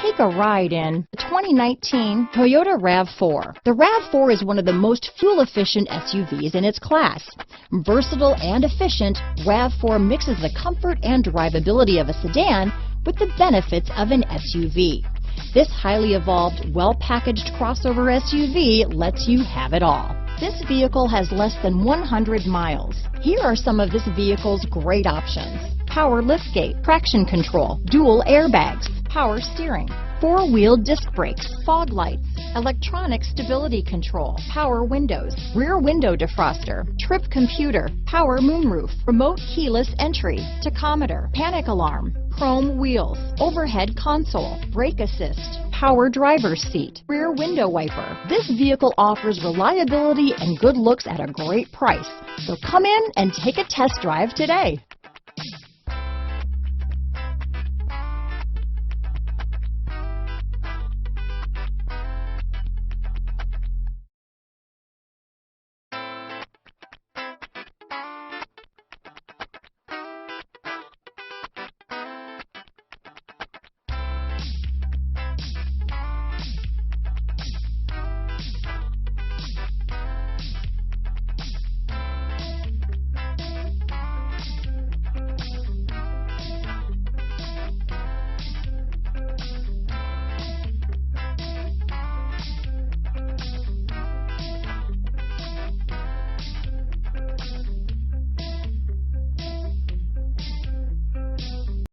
Take a ride in the 2019 Toyota RAV4. The RAV4 is one of the most fuel-efficient SUVs in its class. Versatile and efficient, RAV4 mixes the comfort and drivability of a sedan with the benefits of an SUV. This highly evolved, well-packaged crossover SUV lets you have it all. This vehicle has less than 100 miles. Here are some of this vehicle's great options: power liftgate, traction control, dual airbags, power steering, four-wheel disc brakes, fog lights, electronic stability control, power windows, rear window defroster, trip computer, power moonroof, remote keyless entry, tachometer, panic alarm, chrome wheels, overhead console, brake assist, power driver's seat, rear window wiper. This vehicle offers reliability and good looks at a great price. So come in and take a test drive today.